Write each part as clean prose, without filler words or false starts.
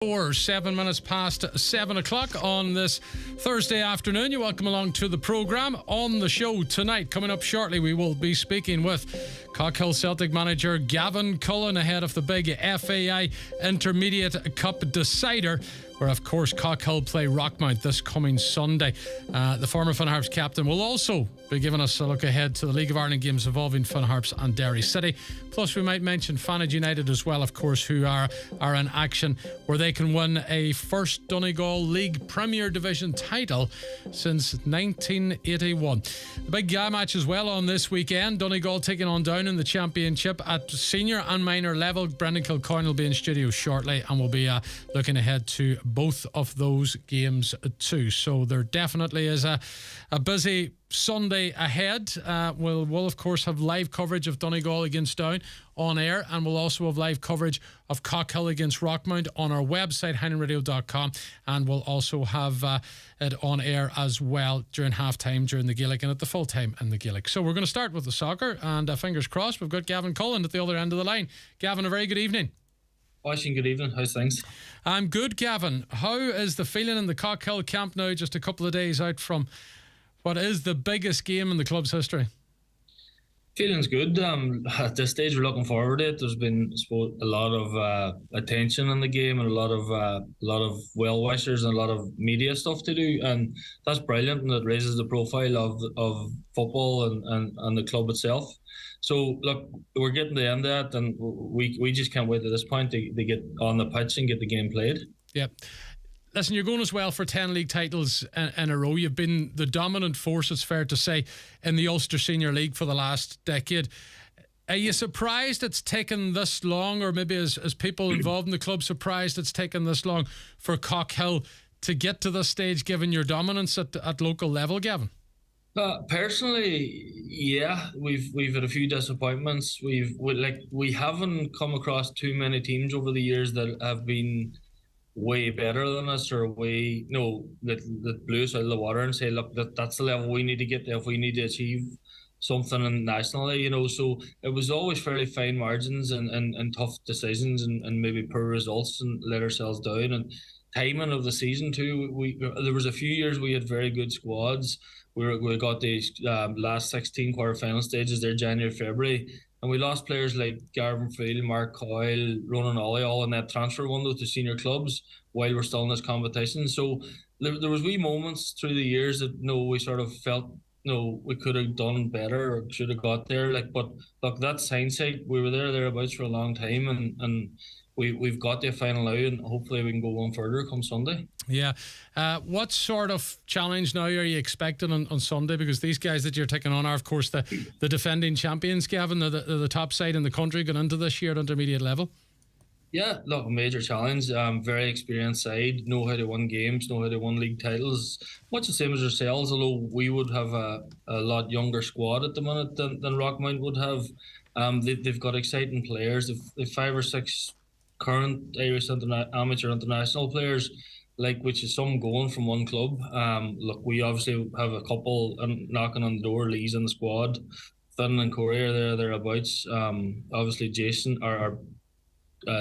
Or 7 minutes past 7 o'clock on this Thursday afternoon. You're welcome along to the programme. On the show tonight, coming up shortly, we will be speaking with Cockhill Celtic manager Gavin Cullen ahead of the big FAI Intermediate Cup decider, where of course Cockhill play Rockmount this coming Sunday. The former Finn Harps Captain will also be giving us a look ahead to the League of Ireland games involving Finn Harps and Derry City. Plus we might mention Fanage United as well, of course, who are in action, where they can win a first Donegal League Premier Division title since 1981. The big GA match as well on this weekend. Donegal taking on Down in the Championship at senior and minor level. Brendan Kilcoyne will be in studio shortly, and we'll be looking ahead to both of those games too. So there definitely is a busy Sunday ahead. We'll of course have live coverage of Donegal against Down on air, and we'll also have live coverage of Cockhill against Rockmount on our website highlandradio.com, and we'll also have it on air as well during half time during the Gaelic and at the full time in the Gaelic. So we're going to start with the soccer, and fingers crossed we've got Gavin Cullen at the other end of the line. Gavin, a very good evening. Oisin, good evening. How's things? I'm good, Gavin. How is the feeling in the Cockhill camp now, just a couple of days out from what is the biggest game in the club's history? Feeling's good. At this stage, we're looking forward to it. There's been, I suppose, a lot of attention in the game, and a lot of well wishers and a lot of media stuff to do, and that's brilliant, and it raises the profile of football and the club itself. So look, we're getting to the end of that, and we just can't wait at this point to get on the pitch and get the game played. Yep. Listen, you're going as well for 10 league titles in a row. You've been the dominant force, it's fair to say, in the Ulster Senior League for the last decade. Are you surprised it's taken this long, or maybe as people involved in the club surprised it's taken this long for Cockhill to get to this stage, given your dominance at local level, Gavin? Personally, yeah, we've had a few disappointments. We haven't come across too many teams over the years that have been way better than us, or that blew us out of the water and say, look, that's the level we need to get to if we need to achieve something nationally, So it was always fairly fine margins and tough decisions and maybe poor results, and let ourselves down. And timing of the season too, there was a few years we had very good squads. We got the last 16 quarter-final stages there, January, February, and we lost players like Gavin Cullen, Mark Coyle, Ronan Ollie, all in that transfer window to senior clubs while we're still in this competition. So there was wee moments through the years that we sort of felt we could have done better or should have got there. But look, that's hindsight. We were thereabouts for a long time, and we've got the final now, and hopefully we can go one further come Sunday. Yeah. What sort of challenge now are you expecting on Sunday? Because these guys that you're taking on are, of course, the defending champions, Gavin. They're the top side in the country going into this year at intermediate level. Yeah, look, a major challenge. Very experienced side, know how to win games, know how to win league titles. Much the same as ourselves, although we would have a lot younger squad at the minute than Rockmount would have. They've got exciting players. They've 5 or 6 current Irish amateur international players, which is some going from one club. Look, we obviously have a couple knocking on the door. Lee's in the squad, Finn and Corey are thereabouts. Obviously Jason or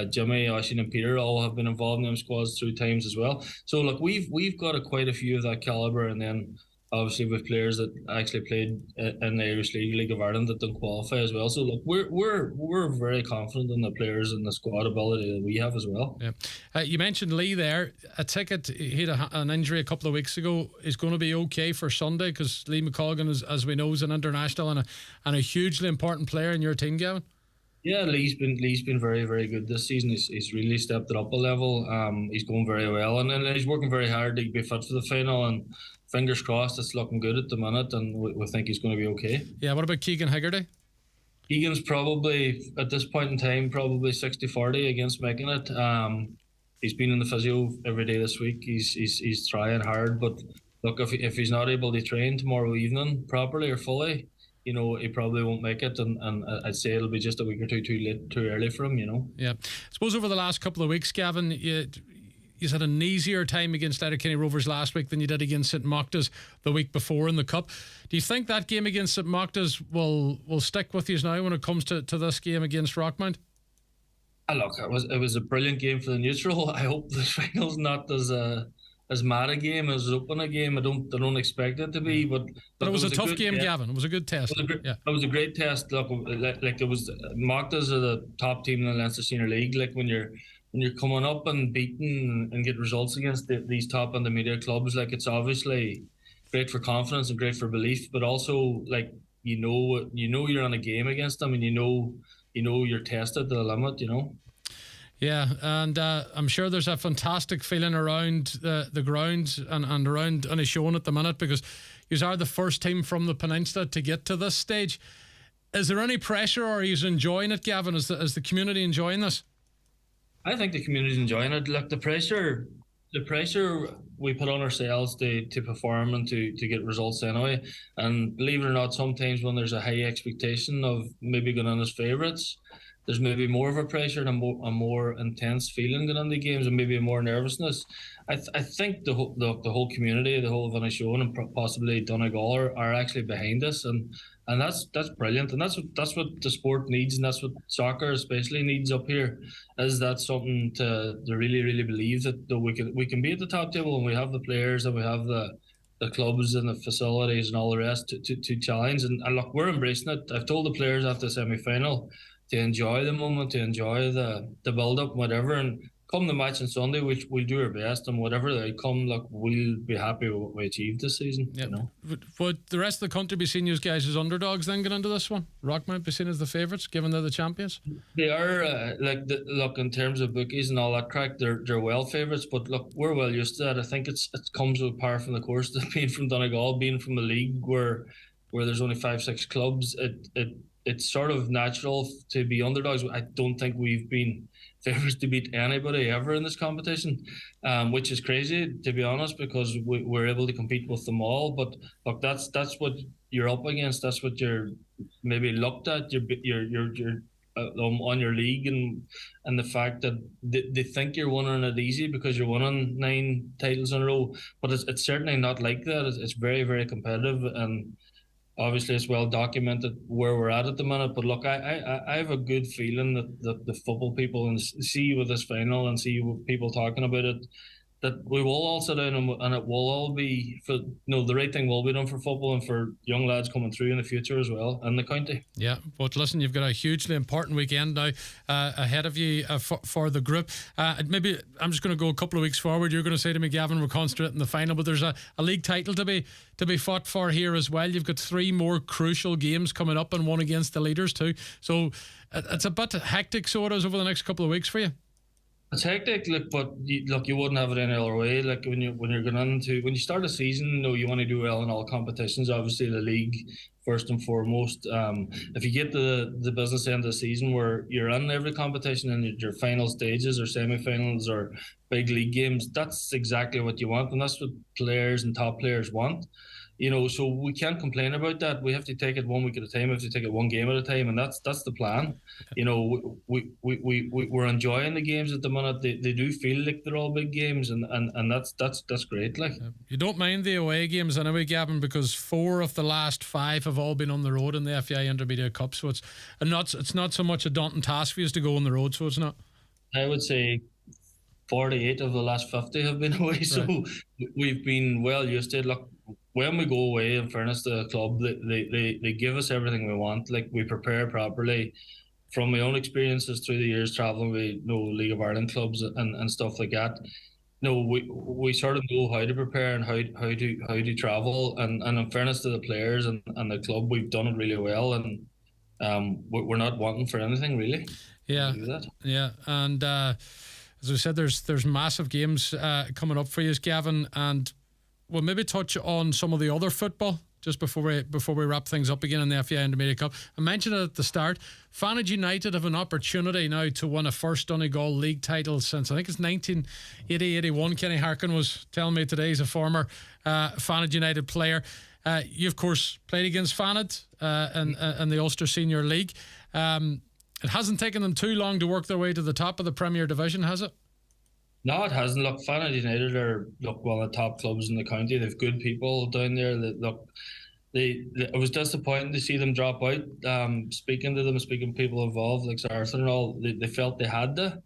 Jimmy, Oisin and Peter all have been involved in them squads through times as well. So look, we've got quite a few of that calibre, and then obviously with players that actually played in the Irish League of Ireland that don't qualify as well. So look, we're very confident in the players and the squad ability that we have as well. Yeah. You mentioned Lee there. A ticket, he had an injury a couple of weeks ago, is going to be okay for Sunday, because Lee McColgan, as we know, is an international and a hugely important player in your team, Gavin. Yeah, Lee's been very, very good this season. He's really stepped it up a level. He's going very well, and he's working very hard to be fit for the final, and fingers crossed it's looking good at the minute, and we think he's going to be okay. Yeah, what about Keegan Higgerty? Keegan's probably, at this point in time, probably 60-40 against making it. He's been in the physio every day this week. He's trying hard, but look, if he's not able to train tomorrow evening properly or fully, he probably won't make it, and I'd say it'll be just a week or two too early for him, Yeah. I suppose over the last couple of weeks, Gavin, you had an easier time against Letterkenny Rovers last week than you did against St Mocta's the week before in the Cup. Do you think that game against St Mocta's will stick with you now when it comes to this game against Rockmount? Look, it was a brilliant game for the neutral. I hope the final's not as mad a game, as open a game. I don't expect it to be, but But it look, was a tough good game, test. Gavin. It was a good test. Yeah. It was a great test. Look, like it was mocked as the top team in the Leinster Senior League. Like when you're coming up and beating and get results against these top intermediate clubs, like it's obviously great for confidence and great for belief, but also like you're on a game against them, and you're tested to the limit. Yeah, and I'm sure there's a fantastic feeling around the ground and around Inishowen at the minute, because you are the first team from the peninsula to get to this stage. Is there any pressure, or are you enjoying it, Gavin? Is the community enjoying this? I think the community's enjoying it. Look, the pressure we put on ourselves to perform and to get results anyway. And believe it or not, sometimes when there's a high expectation of maybe going on as favourites, there's maybe more of a pressure and a more intense feeling going into games, and maybe more nervousness. I think the whole community, the whole of Inishowen and possibly Donegal are actually behind us, and that's brilliant, and that's what the sport needs, and that's what soccer especially needs up here. Is that something to really believe that we can be at the top table, and we have the players, and we have the clubs and the facilities and all the rest to challenge, and look, we're embracing it. I've told the players after the semi-final to enjoy the moment, to enjoy the build up, whatever, and come the match on Sunday, which we'll do our best, and whatever the outcome, look, we'll be happy with what we achieved this season. Yep. Would the rest of the country be seeing you guys as underdogs then get into this one? Rockmount be seen as the favourites, given they're the champions? They are, look, in terms of bookies and all that crack, they're well favourites, but look, we're well used to that. I think it comes with par from the course, being from Donegal, being from a league where there's only 5-6 clubs. It's sort of natural to be underdogs. I don't think we've been favourites to beat anybody ever in this competition, which is crazy, to be honest, because we're able to compete with them all. But look, that's what you're up against. That's what you're maybe looked at. You're on your league, and the fact that they think you're winning it easy because you're winning 9 titles in a row. But it's certainly not like that. It's very, very competitive, and obviously it's well documented where we're at the minute. But look, I have a good feeling that the football people, and see with this final and see with people talking about it, that we will all sit down and it will all be the right thing will be done for football and for young lads coming through in the future as well in the county. Yeah, but listen, you've got a hugely important weekend now ahead of you for the group. Maybe I'm just going to go a couple of weeks forward. You're going to say to me, Gavin, we're concentrating in the final, but there's a league title to be fought for here as well. You've got 3 more crucial games coming up, and one against the leaders too. So it's a bit hectic sort of over the next couple of weeks for you. It's hectic, but you wouldn't have it any other way. Like when you're going into, when you start a season, you want to do well in all competitions. Obviously, the league first and foremost. If you get the business end of the season where you're in every competition and your final stages or semi-finals or big league games, that's exactly what you want, and that's what players and top players want. So we can't complain about that. We have to take it 1 week at a time. We have to take it 1 game at a time, and that's the plan. We're enjoying the games at the minute. They do feel like they're all big games, and that's great. Like, you don't mind the away games anyway, Gavin, because 4 of the last 5 have all been on the road in the FAI Intermediate Cup. So it's not so much a daunting task for you to go on the road. So it's not. I would say 48 of the last 50 have been away. Right. So we've been well used to it. Look, when we go away, in fairness to the club, they give us everything we want. Like, we prepare properly. From my own experiences through the years traveling with League of Ireland clubs and stuff like that, we sort of know how to prepare and how to travel. And in fairness to the players and the club, we've done it really well, and we're not wanting for anything really. Yeah, yeah, and as I said, there's massive games coming up for you, Gavin, and we'll maybe touch on some of the other football just before we wrap things up again in the FAI Intermediate Cup. I mentioned it at the start. Fanage United have an opportunity now to win a first Donegal league title since, I think it's 1980-81. Kenny Harkin was telling me today he's a former Fanage United player. You, of course, played against Fanage in the Ulster Senior League. It hasn't taken them too long to work their way to the top of the Premier Division, has it? No, it hasn't. Look, Fanage United are one of the top clubs in the county. They've good people down there. it was disappointing to see them drop out. Speaking to them, speaking to people involved, like Sir Arthur and all, they felt they had to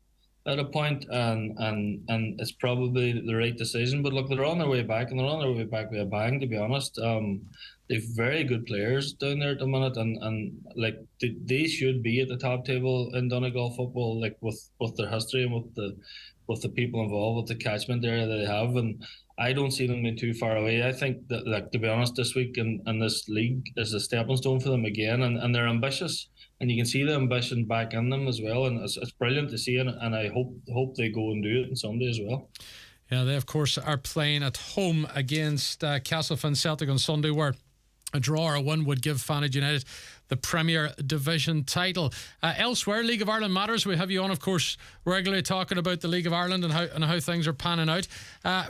at a point, and it's probably the right decision. But look, they're on their way back, and they're on their way back with a bang. To be honest, they've very good players down there at the minute, and like they should be at the top table in Donegal football, like with their history and with the people involved, with the catchment area that they have, and I don't see them being too far away. I think that, like, to be honest, this week in this league is a stepping stone for them again, and they're ambitious, and you can see the ambition back in them as well, and it's brilliant to see, and I hope they go and do it on Sunday as well. Yeah, they of course are playing at home against Castlefin Celtic on Sunday, where a draw or a win would give Fanage United the Premier Division title. Elsewhere, League of Ireland matters. We have you on, of course, regularly talking about the League of Ireland and how things are panning out.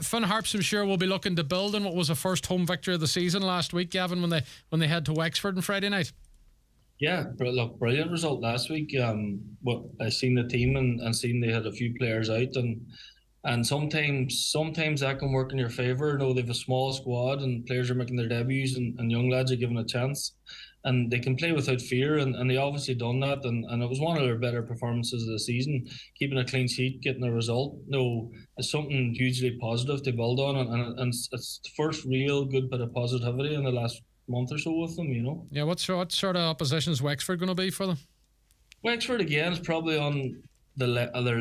Finn Harps, I'm sure, will be looking to build on what was a first home victory of the season last week, Gavin, when they head to Wexford on Friday night. Yeah, look, brilliant result last week. What I seen the team and seen they had a few players out, and sometimes that can work in your favour. No, they've a small squad and players are making their debuts, and young lads are given a chance, and they can play without fear, and they obviously done that, and it was one of their better performances of the season. Keeping a clean sheet, getting a result, it's something hugely positive to build on, and it's the first real good bit of positivity in the last month or so with them, Yeah, what sort of opposition is Wexford going to be for them? Wexford again is probably on their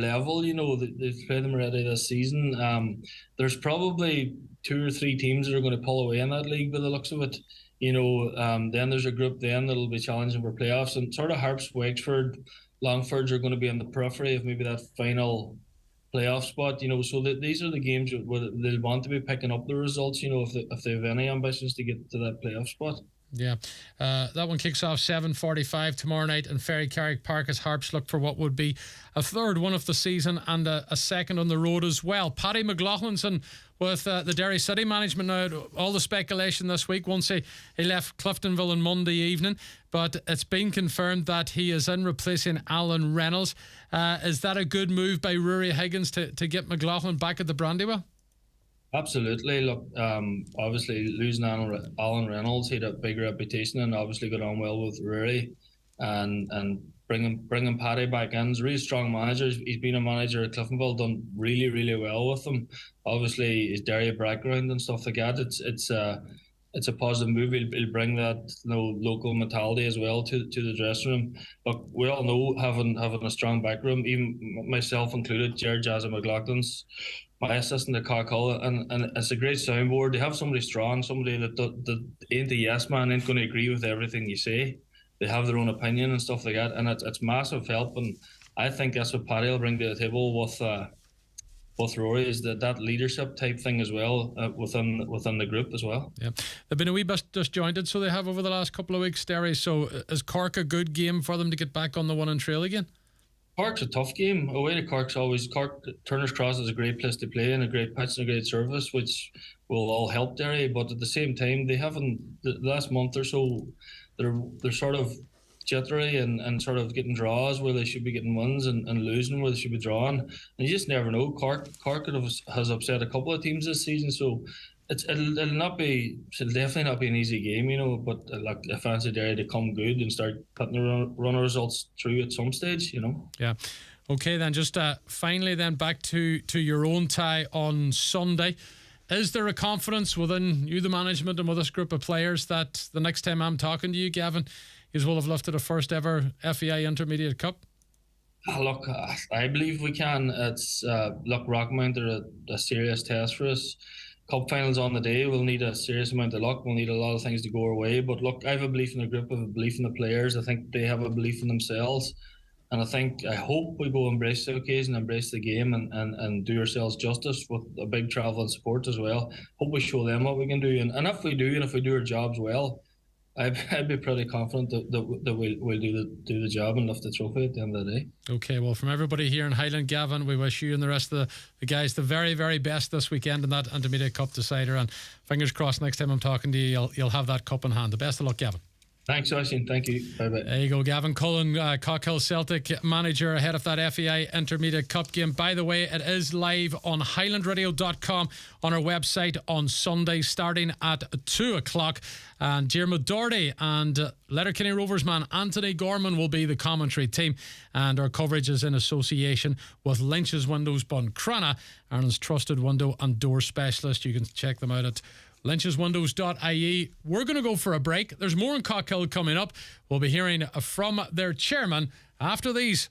level. They've played them already this season. There's probably 2 or 3 teams that are going to pull away in that league by the looks of it. Then there's a group then that'll be challenging for playoffs, and sort of Harps, Wexford, Longfords are going to be in the periphery of maybe that final playoff spot. So these are the games where they'll want to be picking up the results. If they have any ambitions to get to that playoff spot. Yeah, that one kicks off 7:45 tomorrow night in Ferrycarrick Park as Harps look for what would be a third one of the season and a second on the road as well. Paddy McLaughlinson with the Derry City management now. All the speculation this week once he left Cliftonville on Monday evening, but it's been confirmed that he is in replacing Alan Reynolds. Is that a good move by Rory Higgins to get McLaughlin back at the Brandywell? Absolutely. Look, obviously losing Alan Reynolds, he had a big reputation and obviously got on well with Rory, and bringing Paddy back in. He's a really strong manager. He's been a manager at Cliftonville, done really, really well with them. Obviously his Derry background and stuff like that. It's a positive move. He'll bring that local mentality as well to the dressing room. Look, we all know having a strong backroom, even myself included, Jared Jazza McLaughlin's my assistant at Cockhill, and it's a great soundboard. They have somebody strong, somebody that ain't a yes man, ain't going to agree with everything you say. They have their own opinion and stuff like that, and it's massive help. And I think that's what Paddy will bring to the table with Rory, is that leadership type thing as well within the group as well. Yeah, they've been a wee bit disjointed, so they have over the last couple of weeks, Derry. So is Cork a good game for them to get back on the winning trail again? Cork's a tough game. Away to Cork, Turner's Cross is a great place to play and a great pitch and a great service, which will all help Derry. But at the same time, they haven't, the last month or so, they're sort of jittery and sort of getting draws where they should be getting wins and losing where they should be drawing. And you just never know. Cork has upset a couple of teams this season, so it'll definitely not be an easy game, but like I fancy Derry to come good and start putting the run of results through at some stage, Yeah. Okay, then just finally then back to your own tie on Sunday. Is there a confidence within you, the management, and with this group of players that the next time I'm talking to you, Gavin, you will have lifted a first ever FAI Intermediate Cup? Look, I believe we can. It's Rockmount are a serious test for us. Cup finals on the day, we'll need a serious amount of luck. We'll need a lot of things to go our way. But look, I have a belief in the group. I have a belief in the players. I think they have a belief in themselves. And I hope we go embrace the occasion, embrace the game, and do ourselves justice with a big travel and support as well. Hope we show them what we can do. And if we do, and if we do our jobs well, I'd be pretty confident that we'll do the job and lift the trophy at the end of the day. Okay, well, from everybody here in Highland, Gavin, we wish you and the rest of the guys the very, very best this weekend in that Intermediate Cup decider. And fingers crossed, next time I'm talking to you, you'll have that cup in hand. The best of luck, Gavin. Thanks, Oisin. Thank you. Bye-bye. There you go, Gavin Cullen, Cockhill Celtic manager, ahead of that FAI Intermediate Cup game. By the way, it is live on highlandradio.com on our website on Sunday, starting at 2 o'clock. And Diarmuid Doherty and Letterkenny Rovers man Anthony Gorman will be the commentary team. And our coverage is in association with Lynch's Windows Buncrana, Ireland's trusted window and door specialist. You can check them out at lyncheswindows.ie. We're going to go for a break. There's more in Cockhill coming up. We'll be hearing from their chairman after these.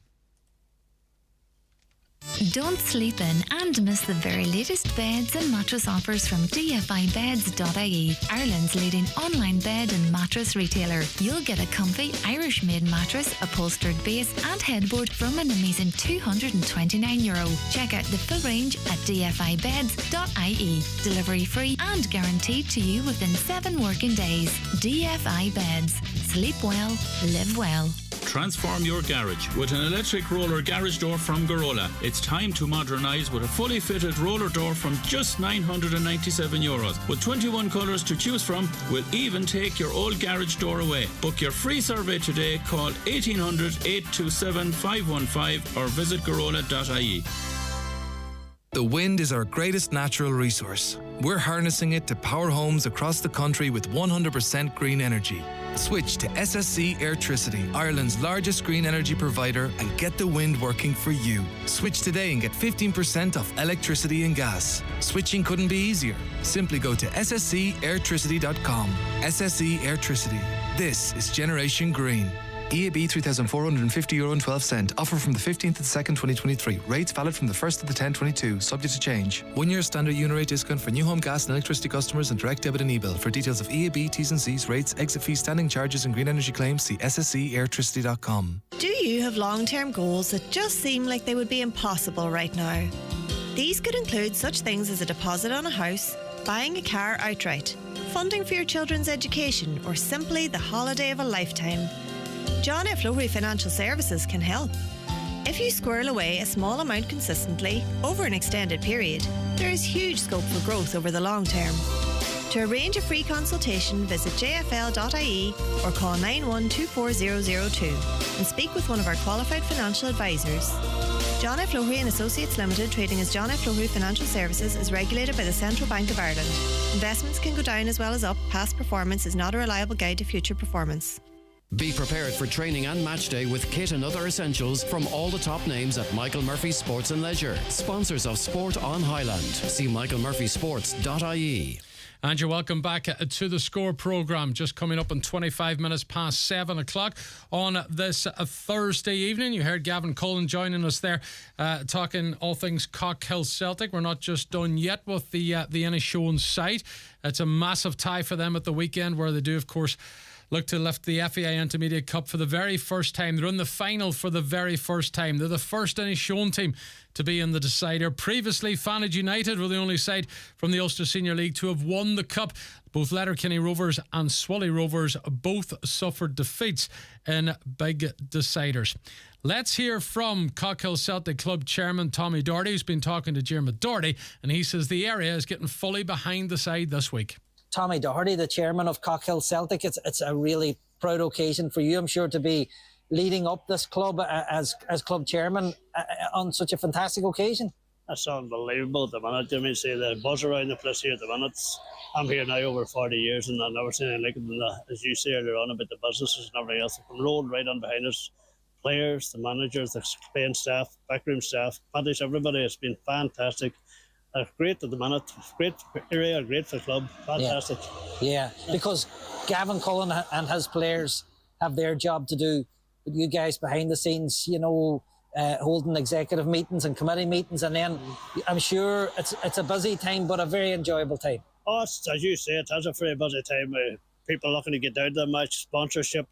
Don't sleep in and miss the very latest beds and mattress offers from dfibeds.ie, Ireland's leading online bed and mattress retailer. You'll get a comfy Irish-made mattress, upholstered base and headboard from an amazing €229. Check out the full range at dfibeds.ie. Delivery free and guaranteed to you within 7 working days. DFI Beds. Sleep well, live well. Transform your garage with an electric roller garage door from Garola. It's time to modernise with a fully fitted roller door from just €997. With 21 colours to choose from, we'll even take your old garage door away. Book your free survey today. Call 1800 827 515 or visit garola.ie. The wind is our greatest natural resource. We're harnessing it to power homes across the country with 100% green energy. Switch to SSC Airtricity, Ireland's largest green energy provider, and get the wind working for you. Switch today and get 15% off electricity and gas. Switching couldn't be easier. Simply go to sscairtricity.com. SSE Airtricity. This is Generation Green. EAB €3,450.12. Offer from the 15th of the 2nd, 2023. Rates valid from the 1st of the 10th, 22. Subject to change. 1 year standard unit rate discount for new home gas and electricity customers and direct debit and e-bill. For details of EAB, T's and C's, rates, exit fees, standing charges and green energy claims, see sscairtricity.com. Do you have long-term goals that just seem like they would be impossible right now? These could include such things as a deposit on a house, buying a car outright, funding for your children's education, or simply the holiday of a lifetime. John F. Lowery Financial Services can help. If you squirrel away a small amount consistently over an extended period, there is huge scope for growth over the long term. To arrange a free consultation, visit jfl.ie or call 9124002 and speak with one of our qualified financial advisors. John F. Lowery and Associates Limited, trading as John F. Lowery Financial Services, is regulated by the Central Bank of Ireland. Investments can go down as well as up. Past performance is not a reliable guide to future performance. Be prepared for training and match day with kit and other essentials from all the top names at Michael Murphy Sports and Leisure. Sponsors of Sport on Highland. See michaelmurphysports.ie. And you're welcome back to the Score programme, just coming up in 25 minutes past 7 o'clock on this Thursday evening. You heard Gavin Cullen joining us there, talking all things Cockhill Celtic. We're not just done yet with the Inishowen side. It's a massive tie for them at the weekend, where they do, of course, look to lift the FAI Intermediate Cup for the very first time. They're in the final for the very first time. They're the first Inishowen team to be in the decider. Previously, Fanage United were the only side from the Ulster Senior League to have won the Cup. Both Letterkenny Rovers and Swilly Rovers both suffered defeats in big deciders. Let's hear from Cockhill Celtic Club Chairman Tommy Doherty, who's been talking to Diarmuid Doherty, and he says the area is getting fully behind the side this week. Tommy Doherty, the chairman of Cockhill Celtic. It's a really proud occasion for you, I'm sure, to be leading up this club as club chairman on such a fantastic occasion. That's unbelievable at the minute. I mean, see the buzz around the place here at the minute. I'm here now over 40 years and I've never seen anything like it. As you say earlier on about the businesses and everything else, they come rolling right on behind us. Players, the managers, the playing staff, backroom staff, Paddy's, everybody. It's been fantastic. Great at the minute, great area, great for the club, fantastic. Yeah, because Gavin Cullen and his players have their job to do, but you guys behind the scenes, holding executive meetings and committee meetings, and then I'm sure it's a busy time, but a very enjoyable time. Oh, as you say, it has a very busy time. People looking to get down to the match, sponsorship,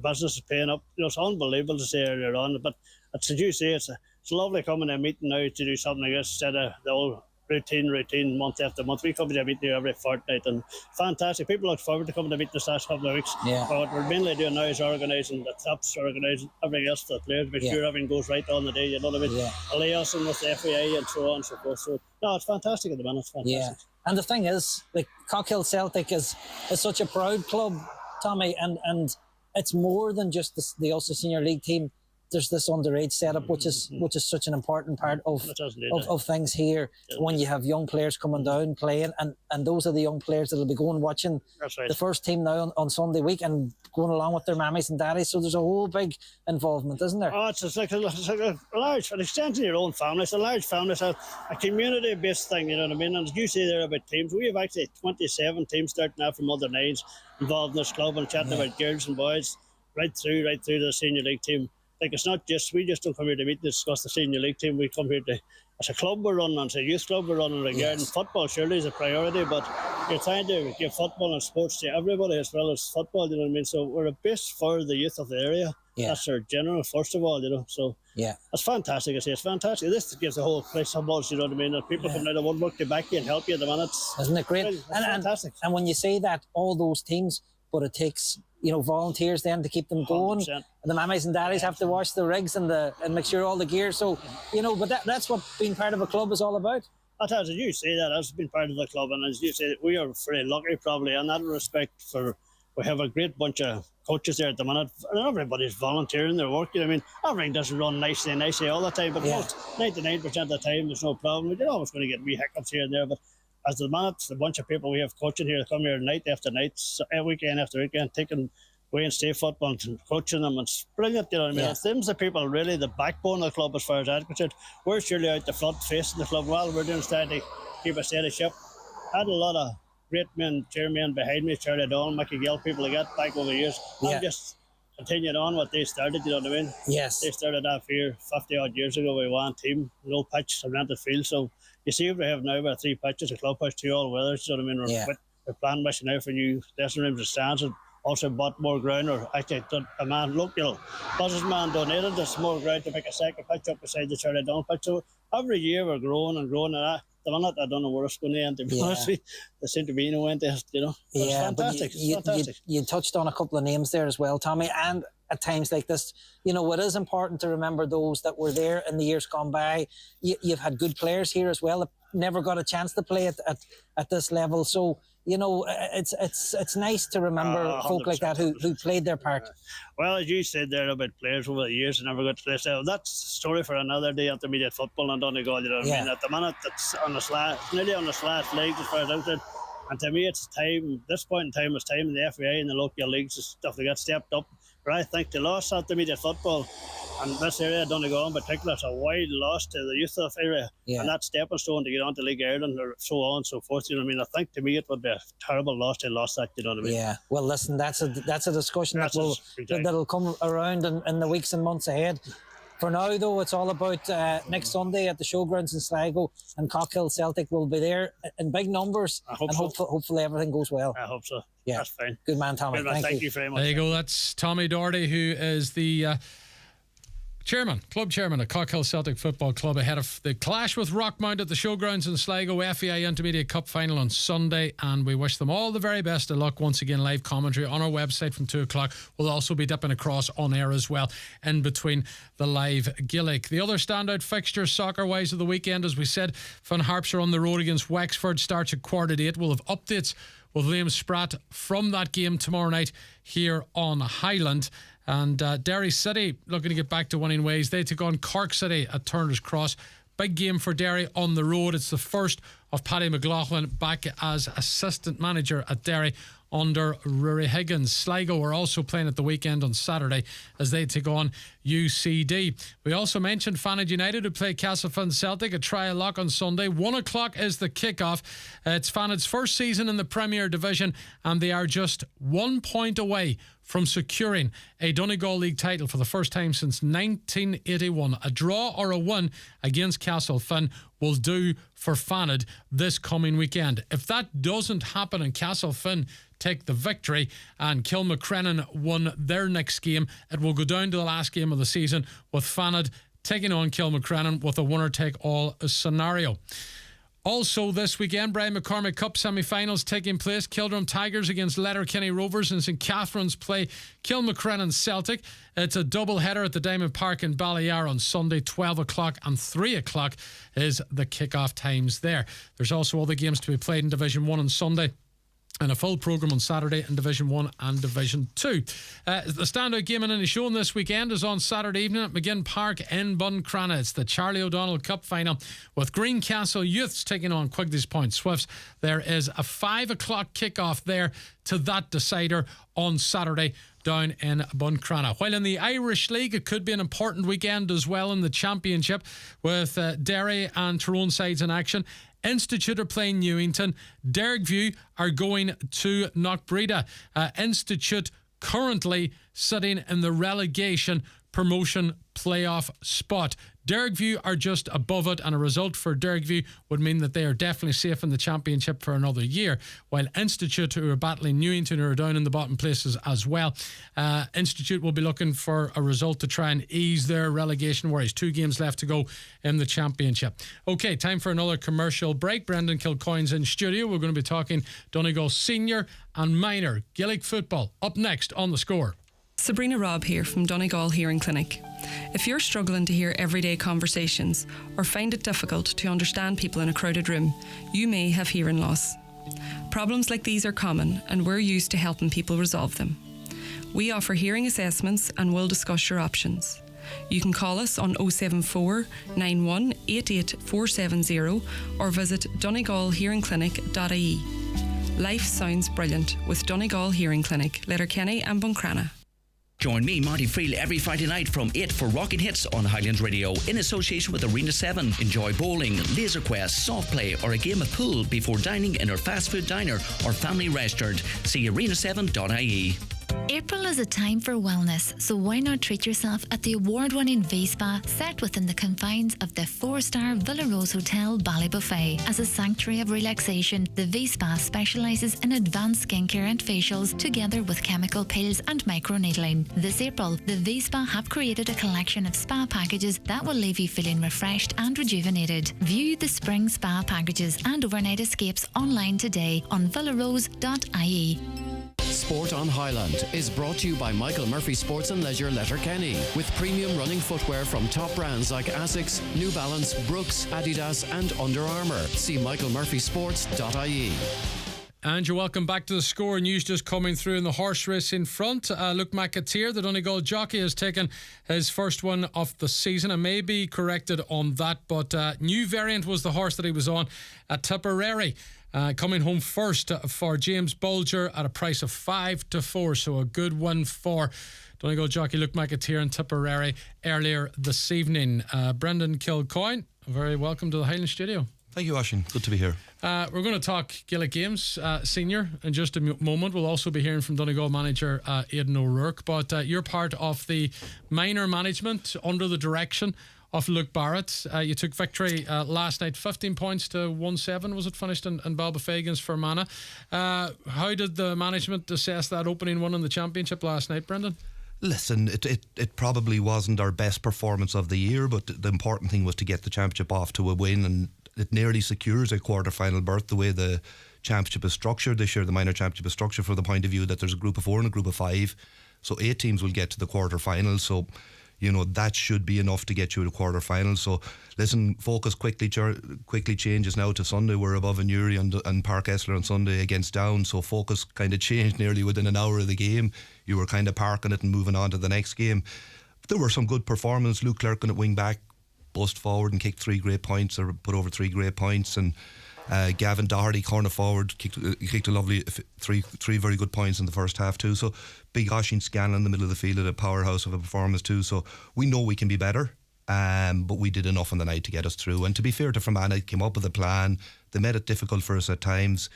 businesses paying up. It's unbelievable to say earlier on, but as you say, it's lovely coming to a meeting now to do something like this instead of the old routine month after month. We come to a meeting here every fortnight and fantastic. People look forward to coming to meet this last couple of weeks. Yeah. But what we're mainly doing now is organising the clubs, organising everything else for the players, make sure everything goes right on the day, you know what I mean? Yeah. Liaison with the FAI and so on and so forth. So, no, it's fantastic at the minute. It's fantastic. Yeah. And the thing is, like, Cockhill Celtic is such a proud club Tommy, and it's more than just the Ulster Senior League team. There's this underage setup, which is such an important part of things here. When you have young players coming down playing, and those are the young players that'll be going watching the first team now on Sunday week and going along with their mammies and daddies. So there's a whole big involvement, isn't there? Oh, it's like a large, an extension of your own family. It's a large family. It's a community-based thing, you know what I mean? And as you say there about teams, we have actually 27 teams starting now from other nines involved in this club and chatting about girls and boys right through to the senior league team. Like, it's not just, we just don't come here to meet and discuss the senior league team. We come here to, as a club we're running, as a youth club we're running regarding football surely is a priority, but you're trying to give football and sports to everybody as well as football, you know what I mean? So we're a base for the youth of the area. That's our general, first of all, you know. So it's fantastic, I say, it's fantastic. This gives the whole place a buzz, you know what I mean? And people coming out of woodwork to back you and help you at the minute. Isn't it great? It's fantastic. And when you say that, all those teams, but it takes, you know, volunteers then to keep them going. 100%. And the mammies and daddies have to wash the rigs and make sure all the gear. So, you know, but that's what being part of a club is all about. As you say that, has been part of the club, and as you say, we are very lucky probably in that respect. We have a great bunch of coaches there at the minute, and everybody's volunteering their work. You know what I mean? Everything doesn't run nicely all the time, but most 99% of the time there's no problem. You're always going to get wee hiccups here and there, but as the minute, the bunch of people we have coaching here come here night after night, weekend after weekend, taking away and stay football and coaching them, and it's brilliant, you know what I mean? It's them the people really the backbone of the club as far as I'm concerned. We're surely out the front facing the club well. We're doing steady to keep a steady ship. I had a lot of great men, chairmen behind me, Charlie Donald, Mickey Gill, people like that back over the years. I'm just continuing on what they started, you know what I mean? Yes. They started off here 50 odd years ago with one team, no pitch, a rented field. So you see what we have now about 3 pitches, a club pitch, 2 all weathers, you know what I mean? We're planning mission now for new dressing rooms and stands, and also bought more ground, or actually a local businessman donated us more ground to make a second pitch up beside the Charlie Donald pitch. So every year we're growing and growing, and at the minute I don't know where it's going to end, to be honest with you. There seems to be no end to it, you know. But it's fantastic. It's fantastic. You touched on a couple of names there as well, Tommy, and at times like this, you know, it is important to remember those that were there in the years gone by. You've had good players here as well that never got a chance to play at this level. So, you know, it's nice to remember folk like that who played their part. Well, as you said there about players over the years and never got to play, so that's a story for another day. Intermediate football in Donegal, you know what I mean? At the minute, it's nearly on the slash leagues as far as I'm concerned. And to me, it's time, this point in time, it's time in the FAI and the local leagues and stuff, they got stepped up. But I think they lost intermediate football, and this area, Donegal in particular, is a wide loss to the youth of area, and that stepping stone to get on to League Ireland or so on and so forth. You know what I mean? I think to me it would be a terrible loss to lost that. You know what I mean? Yeah. Well, listen, that's a discussion that'll come around in the weeks and months ahead. For now, though, it's all about next Sunday at the showgrounds in Sligo, and Cockhill Celtic will be there in big numbers, and hopefully everything goes well. I hope so. Yeah, that's fine. Good man, Tommy. Good man. Thank you very much. There you go. That's Tommy Doherty, who is the club chairman at Cockhill Celtic Football Club, ahead of the clash with Rockmount at the showgrounds in Sligo, FAI Intermediate Cup final on Sunday, and we wish them all the very best of luck. Once again, live commentary on our website from 2 o'clock. We'll also be dipping across on air as well in between the live Gaelic. The other standout fixtures soccer wise of the weekend, as we said, Finn Harps are on the road against Wexford, starts at 8:15. We'll have updates with Liam Spratt from that game tomorrow night here on Highland. And Derry City looking to get back to winning ways. They took on Cork City at Turner's Cross. Big game for Derry on the road. It's the first of Paddy McLaughlin back as assistant manager at Derry under Rory Higgins. Sligo are also playing at the weekend on Saturday as they take on UCD. We also mentioned Fanad United, who play Castlefin Celtic at Trial Lock on Sunday. 1 o'clock is the kickoff. It's Fanad's first season in the Premier Division, and they are just 1 point away from securing a Donegal League title for the first time since 1981. A draw or a win against Castlefin will do for Fanad this coming weekend. If that doesn't happen and Castlefin take the victory and Kilmacrennan won their next game, it will go down to the last game of the season with Fanad taking on Kilmacrennan with a winner-take-all scenario. Also this weekend, Brian McCormick Cup semi-finals taking place. Kildrum Tigers against Letterkenny Rovers, and St Catherine's play Kilmacrennan Celtic. It's a double header at the Diamond Park in Ballyar on Sunday. 12 o'clock and 3 o'clock is the kick-off times there. There's also other games to be played in Division 1 on Sunday. and a full programme on Saturday in Division 1 and Division 2. The standout game in any shown this weekend is on Saturday evening at McGinn Park in Buncrana. It's the Charlie O'Donnell Cup final with Greencastle Youths taking on Quigley's Point Swifts. There is a 5 o'clock kickoff there to that decider on Saturday down in Buncrana. While in the Irish League, it could be an important weekend as well in the Championship with Derry and Tyrone sides in action. Institute are playing Newington. Derryview are going to Knockbreda. Institute currently sitting in the relegation promotion playoff spot. Derryview are just above it, and a result for Derryview would mean that they are definitely safe in the Championship for another year, while Institute, who are battling Newington, who are down in the bottom places as well. Institute will be looking for a result to try and ease their relegation worries. 2 games left to go in the Championship. Okay, time for another commercial break. Brendan Kilcoyne's in studio. We're going to be talking Donegal senior and minor Gaelic football up next on The Score. Sabrina Robb here from Donegal Hearing Clinic. If you're struggling to hear everyday conversations or find it difficult to understand people in a crowded room, you may have hearing loss. Problems like these are common, and we're used to helping people resolve them. We offer hearing assessments and will discuss your options. You can call us on 074 91 88 470 or visit donegalhearingclinic.ie. Life sounds brilliant with Donegal Hearing Clinic, Letterkenny and Buncrana. Join me, Monty Friel, every Friday night from 8 for Rockin' Hits on Highlands Radio in association with Arena 7. Enjoy bowling, laser quest, soft play or a game of pool before dining in our fast food diner or family restaurant. See arena7.ie. April is a time for wellness, so why not treat yourself at the award-winning V-Spa set within the confines of the 4-star Villa Rose Hotel Ballybuffet. As a sanctuary of relaxation, the V-Spa specialises in advanced skincare and facials together with chemical peels and microneedling. This April, the V-Spa have created a collection of spa packages that will leave you feeling refreshed and rejuvenated. View the spring spa packages and overnight escapes online today on villarose.ie. Sport on Highland is brought to you by Michael Murphy Sports and Leisure Letterkenny, with premium running footwear from top brands like Asics, New Balance, Brooks, Adidas and Under Armour. See michaelmurphysports.ie. And you're welcome back to The Score. News just coming through in the horse race in front. Luke McAteer, the Donegal jockey, has taken his first one of the season. I may be corrected on that, but New Variant was the horse that he was on at Tipperary. Coming home first for James Bolger at a price of 5-4, so a good one for Donegal jockey Luke McAteer in Tipperary earlier this evening. Brendan Kilcoyne, very welcome to the Highland Studio. Thank you, Oisin. Good to be here. We're going to talk Gaelic Games senior in just a moment. We'll also be hearing from Donegal manager Aidan O'Rourke, but you're part of the minor management under the direction of Luke Barrett. You took victory last night, 15 points to 1-7 was it finished in Balbuffet against Fermanagh. How did the management assess that opening one in the Championship last night, Brendan? Listen, it probably wasn't our best performance of the year, but the important thing was to get the Championship off to a win, and it nearly secures a quarter-final berth the way the Championship is structured this year. The minor Championship is structured from the point of view that there's a group of 4 and a group of 5, so 8 teams will get to the quarter-final, so you know that should be enough to get you to the quarter-final. So listen, focus quickly changes now to Sunday. We're above in Newry and Pairc Esler on Sunday against Down, so focus kind of changed nearly within an hour of the game. You were kind of parking it and moving on to the next game. But there were some good performances. Luke Clerkin at wing back bust forward and kicked 3 great points, or put over 3 great points, and Gavin Doherty corner forward kicked a lovely three very good points in the first half too. So big Oisin Scanlon in the middle of the field at a powerhouse of a performance too. So we know we can be better, but we did enough on the night to get us through. And to be fair to Fermanagh, came up with a plan. They made it difficult for us at times.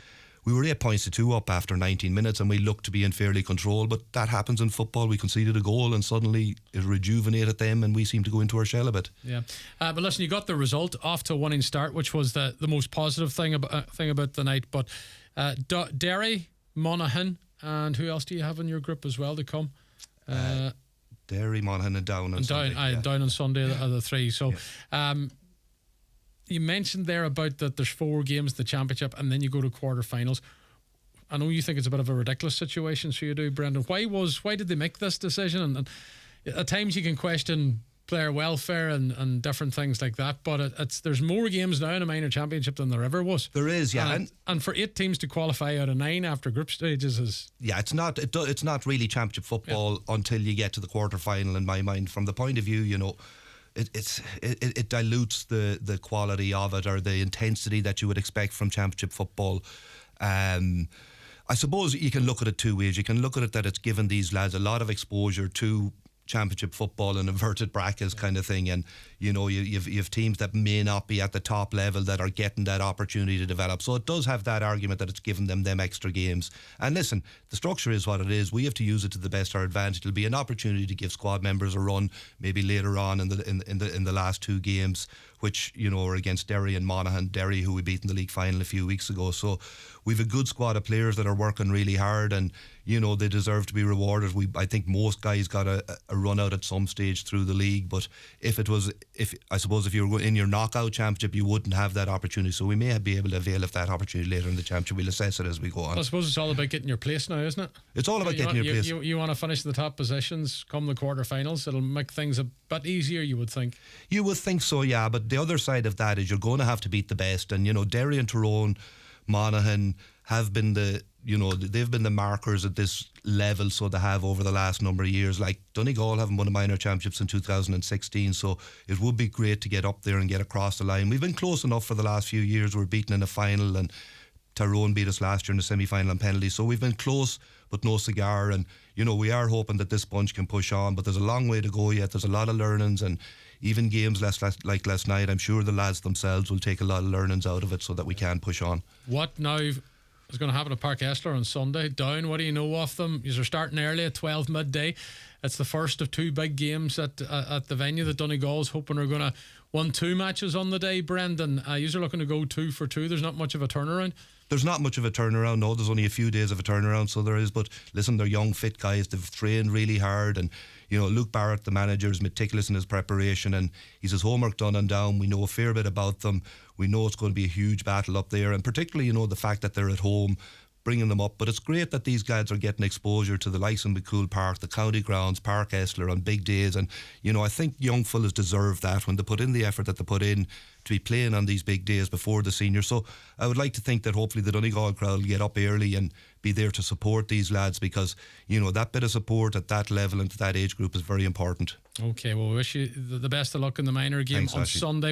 We were 8 points to 2 up after 19 minutes, and we looked to be in fairly control, but that happens in football. We conceded a goal and suddenly it rejuvenated them, and we seemed to go into our shell a bit. Yeah, but listen, you got the result off to a winning start, which was the most positive thing about the night. But Derry, Monaghan, and who else do you have in your group as well to come? Derry, Monaghan and Down on Sunday. Down on Sunday are the 3. So you mentioned there about that there's 4 games in the Championship and then you go to quarterfinals. I know you think it's a bit of a ridiculous situation, so you do, Brendan. Why did they make this decision? And at times you can question player welfare and different things like that. But there's more games now in a minor championship than there ever was. There is, yeah. And for 8 teams to qualify out of 9 after group stages is... Yeah, it's not really championship football until you get to the quarter final, in my mind. From the point of view, you know, it dilutes the quality of it, or the intensity that you would expect from championship football. I suppose you can look at it two ways. You can look at it that it's given these lads a lot of exposure to championship football in inverted brackets kind of thing, and you know, you've teams that may not be at the top level that are getting that opportunity to develop. So it does have that argument that it's given them extra games. And listen, the structure is what it is. We have to use it to the best of our advantage. It'll be an opportunity to give squad members a run maybe later on in the last 2 games, which, you know, are against Derry and Monaghan. Derry, who we beat in the league final a few weeks ago. So we've a good squad of players that are working really hard, and you know, they deserve to be rewarded. I think most guys got a run out at some stage through the league, but if I suppose if you were in your knockout championship, you wouldn't have that opportunity. So we may be able to avail of that opportunity later in the championship. We'll assess it as we go on. I suppose it's all about getting your place now, isn't it? It's all about getting your place. You want to finish the top positions come the quarterfinals. It'll make things a bit easier, you would think. You would think so, yeah. But the other side of that is you're going to have to beat the best. And you know, Derry and Tyrone, Monaghan have been they've been the markers at this level, so they have over the last number of years. Like Donegal haven't won a minor championship since 2016, so it would be great to get up there and get across the line. We've been close enough for the last few years. We're beaten in a final, and Tyrone beat us last year in the semi-final on penalties, so we've been close but no cigar. And you know, we are hoping that this bunch can push on, but there's a long way to go yet. There's a lot of learnings, and even games like last night, I'm sure the lads themselves will take a lot of learnings out of it so that we can push on. What now is going to happen at Pairc Esler on Sunday? Down, what do you know of them? You're starting early at 12 midday. It's the first of 2 big games at the venue that Donegal's hoping are going to win 2 matches on the day. Brendan, you're looking to go 2 for 2. There's not much of a turnaround. There's not much of a turnaround, no. There's only a few days of a turnaround, so there is. But listen, they're young, fit guys. They've trained really hard, and you know, Luke Barrett, the manager, is meticulous in his preparation, and he's his homework done and down. We know a fair bit about them. We know it's going to be a huge battle up there, and particularly, you know, the fact that they're at home, bringing them up. But it's great that these guys are getting exposure to the likes of McCool Park, the county grounds, Pairc Esler on big days. And you know, I think young fellas deserve that when they put in the effort that they put in to be playing on these big days before the seniors. So I would like to think that hopefully the Donegal crowd will get up early and be there to support these lads, because you know, that bit of support at that level and to that age group is very important. Okay, well, we wish you the best of luck in the minor game. Thanks, on Ashley. Sunday.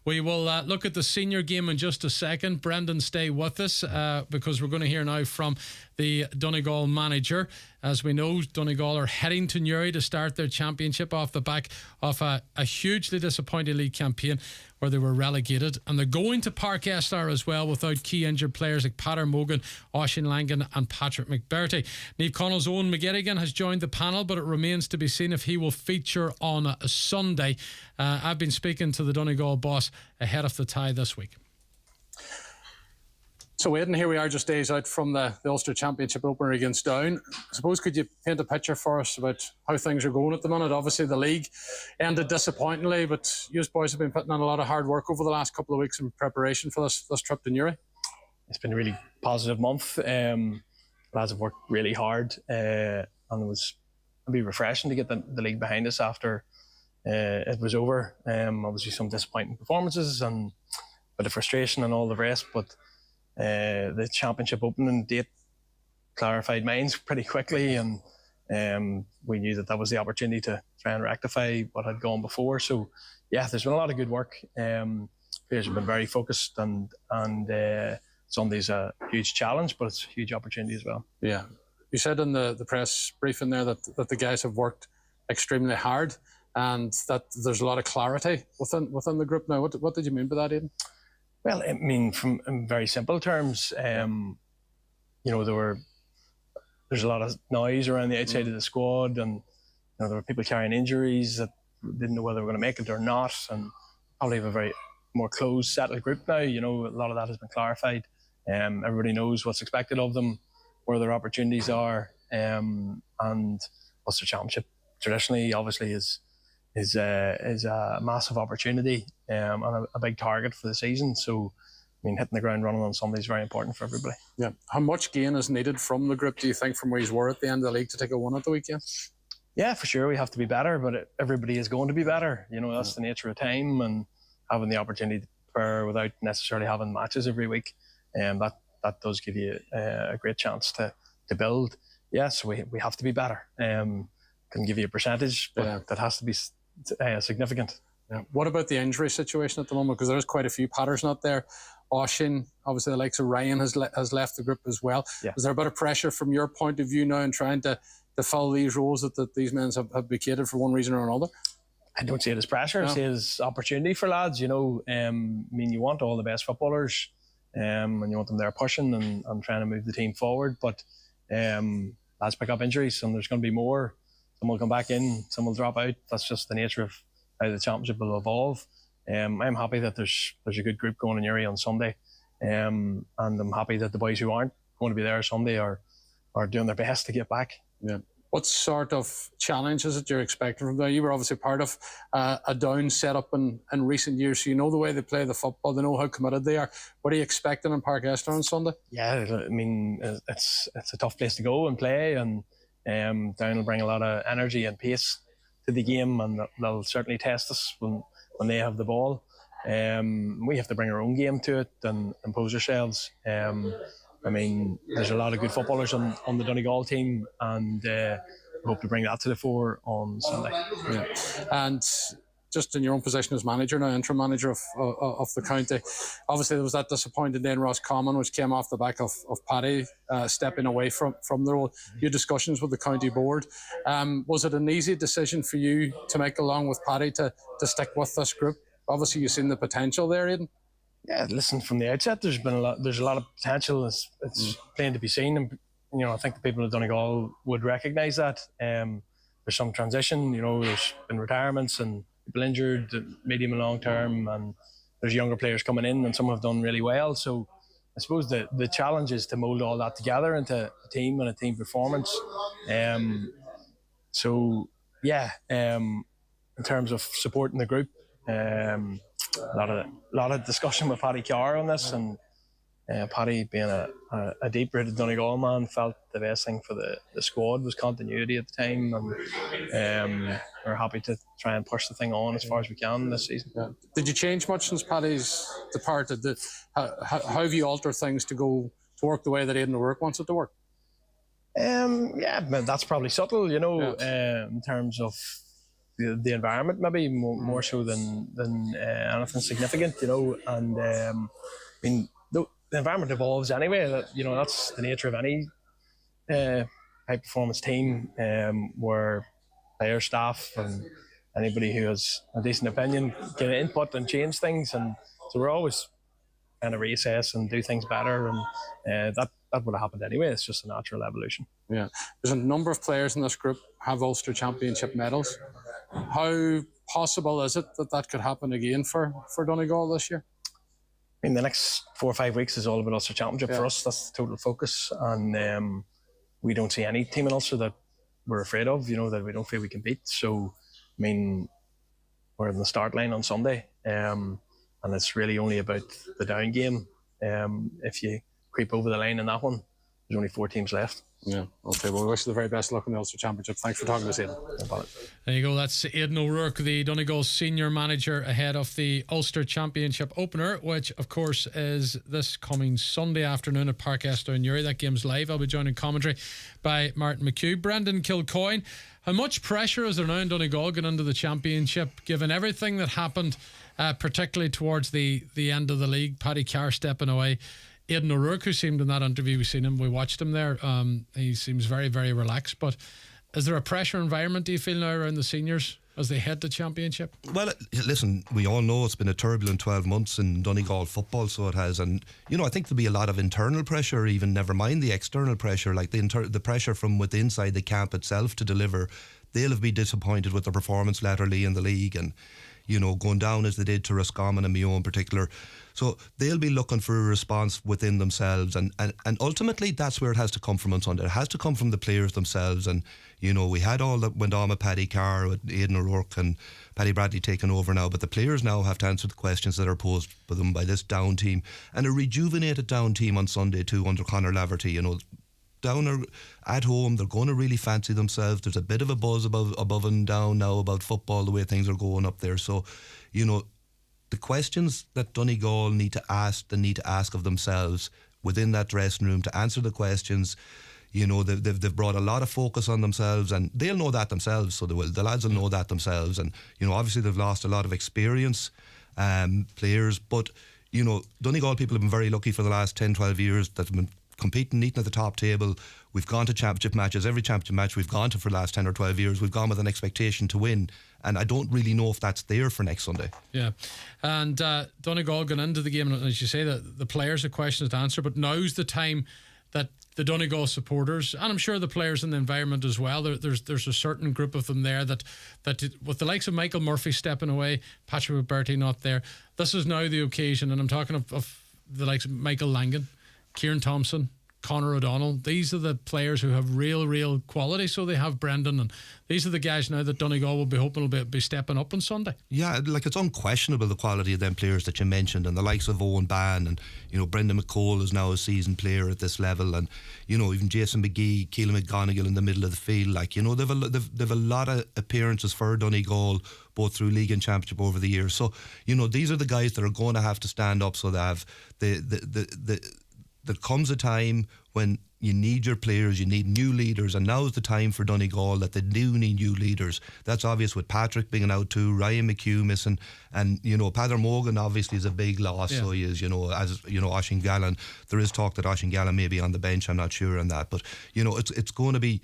We will look at the senior game in just a second. Brendan, stay with us because we're going to hear now from the Donegal manager. As we know, Donegal are heading to Newry to start their championship off the back of a hugely disappointing league campaign where they were relegated, and they're going to Pairc Esler as well without key injured players like Peter Morgan, Oisin Langan and Patrick McBerty. Niamh Connell's Owen McGettigan has joined the panel, but it remains to be seen if he will feature on a Sunday. I've been speaking to the Donegal boss ahead of the tie this week. So Aidan, here we are just days out from the Ulster Championship opener against Down. I suppose, could you paint a picture for us about how things are going at the minute? Obviously the league ended disappointingly, but you boys have been putting in a lot of hard work over the last couple of weeks in preparation for this trip to Newry. It's been a really positive month. Lads have worked really hard, and it was refreshing to get the league behind us after it was over. Obviously some disappointing performances and a bit of frustration and all the rest, but the championship opening date clarified minds pretty quickly, and we knew that was the opportunity to try and rectify what had gone before. So yeah, there's been a lot of good work. Players have been very focused, and Sunday's a huge challenge, but it's a huge opportunity as well. Yeah, you said in the press briefing there that the guys have worked extremely hard and that there's a lot of clarity within the group now. What did you mean by that, Aidan? Well, I mean, in very simple terms, you know, there's a lot of noise around the outside of the squad, and you know, there were people carrying injuries that didn't know whether they were going to make it or not, and probably have a very more closed, settled group now. You know, a lot of that has been clarified. Everybody knows what's expected of them, where their opportunities are, and Ulster Championship traditionally, obviously, is a massive opportunity and a big target for the season. So, I mean, hitting the ground running on Sunday is very important for everybody. Yeah. How much gain is needed from the group, do you think, from where you were at the end of the league to take a 1 at the weekend? Yeah, for sure, we have to be better, but everybody is going to be better. You know, that's the nature of time, and having the opportunity to prepare without necessarily having matches every week, that does give you a great chance to build. Yes, we have to be better. Can give you a percentage, but that has to be significant. Yeah. What about the injury situation at the moment? Because there's quite a few Patters not there. Oisin, obviously the likes of Ryan has left the group as well. Yeah. Is there a bit of pressure from your point of view now in trying to fill these roles that these men have vacated for one reason or another? I don't see it as pressure. I see it as opportunity for lads. You know, I mean, you want all the best footballers, and you want them there pushing and trying to move the team forward. But lads pick up injuries, and there's going to be more. Some will come back in, some will drop out. That's just the nature of how the championship will evolve. I'm happy that there's a good group going in Uri on Sunday, and I'm happy that the boys who aren't going to be there Sunday are doing their best to get back. Yeah. What sort of challenge is it you're expecting from them? You were obviously part of a Down setup in recent years, so you know the way they play the football, they know how committed they are. What are you expecting in Pairc Esler on Sunday? Yeah, I mean, it's a tough place to go and play, and Down will bring a lot of energy and pace to the game, and they'll certainly test us when they have the ball. We have to bring our own game to it and impose ourselves. I mean, there's a lot of good footballers on the Donegal team, and we hope to bring that to the fore on Sunday. Yeah. And just in your own position as manager now, interim manager of the county, obviously there was that disappointing day in Roscommon, which came off the back of Paddy stepping away from the role. Your discussions with the county board, was it an easy decision for you to make along with Paddy to stick with this group? Obviously you've seen the potential there, Aidan. Yeah, listen, from the outset, there's a lot of potential. It's plain to be seen, and you know, I think the people of Donegal would recognise that. There's some transition, you know, there's been retirements and people injured, medium and long term, and there's younger players coming in, and some have done really well. So I suppose the challenge is to mould all that together into a team and a team performance. So yeah, in terms of supporting the group, a lot of discussion with Paddy Carr on this, and Paddy, being a deep-rooted Donegal man, felt the best thing for the squad was continuity at the time, and we're happy to try and push the thing on as far as we can this season. Yeah. Did you change much since Paddy's departed? How have you altered things to work the way that Aidan O'Rourke wants it to work? Yeah, that's probably subtle, you know, in terms of the environment, maybe more so than anything significant, you know. And I mean, the environment evolves anyway. That's the nature of any high performance team, where player, staff, and anybody who has a decent opinion get input and change things. And so we're always trying to reassess and do things better, and that would have happened anyway. It's just a natural evolution. Yeah, there's a number of players in this group have Ulster Championship medals. How possible is it that could happen again for Donegal this year? I mean, the next 4 or 5 weeks is all about Ulster Championship for us. That's the total focus, and we don't see any team in Ulster that we're afraid of, you know, that we don't feel we can beat. So, I mean, we're in the start line on Sunday, and it's really only about the Down game. If you creep over the line in that one, there's only 4 teams left. Yeah, okay. Well, we wish you the very best luck in the Ulster Championship. Thanks for talking to us, Aidan. There you go. That's Aidan O'Rourke, the Donegal senior manager, ahead of the Ulster Championship opener, which, of course, is this coming Sunday afternoon at Pairc Esler in Uri. That game's live. I'll be joined in commentary by Martin McHugh. Brendan Kilcoyne, how much pressure is there now in Donegal going into the championship, given everything that happened, particularly towards the end of the league? Paddy Carr stepping away. Aidan O'Rourke, who seemed in that interview, we watched him there, he seems very, very relaxed. But is there a pressure environment, do you feel, now around the seniors as they head to championship? Well, listen, we all know it's been a turbulent 12 months in Donegal football, so it has. And, you know, I think there'll be a lot of internal pressure, even never mind the external pressure, like the pressure from within inside the camp itself to deliver. They'll have been disappointed with their performance latterly in the league, and, you know, going down as they did to Roscommon and Mayo in particular. So they'll be looking for a response within themselves, and ultimately that's where it has to come from on Sunday. It has to come from the players themselves. And, you know, we had all that went on with Paddy Carr, with Aidan O'Rourke and Paddy Bradley taking over now, but the players now have to answer the questions that are posed by them by this Down team, and a rejuvenated Down team on Sunday too under Conor Laverty. You know, Down are at home, they're going to really fancy themselves. There's a bit of a buzz above and down now about football, the way things are going up there. So, you know, the questions that Donegal need to ask of themselves within that dressing room, to answer the questions, you know, they've brought a lot of focus on themselves, and they'll know that themselves. So the lads will know that themselves. And, you know, obviously they've lost a lot of experience, players, but, you know, Donegal people have been very lucky for the last 10, 12 years that have been competing, eating at the top table. We've gone to championship matches. Every championship match we've gone to for the last 10 or 12 years, we've gone with an expectation to win. And I don't really know if that's there for next Sunday. Yeah. And Donegal going into the game, and as you say, the players have questions to answer, but now's the time that the Donegal supporters, and I'm sure the players in the environment as well, there's a certain group of them there that with the likes of Michael Murphy stepping away, Patrick Bertie not there, this is now the occasion, and I'm talking of the likes of Michael Langan, Kieran Thompson, Conor O'Donnell. These are the players who have real quality. So they have Brendan, and these are the guys now that Donegal will be hoping will be stepping up on Sunday. Yeah, like it's unquestionable the quality of them players that you mentioned, and the likes of Owen Ban, and you know Brendan McCole is now a seasoned player at this level, and you know even Jason McGee, Keelan McGonigal in the middle of the field. Like, you know, they've a lot of appearances for Donegal, both through league and championship over the years. So you know these are the guys that are going to have to stand up. So they have there comes a time when you need your players, you need new leaders, and now's the time for Donegal that they do need new leaders. That's obvious with Patrick being out too, Ryan McHugh missing, and you know Padder Morgan obviously is a big loss. Yeah. So he is, you know, as you know, Oisin Kelly. There is talk that Oisin Kelly may be on the bench. I'm not sure on that, but you know it's going to be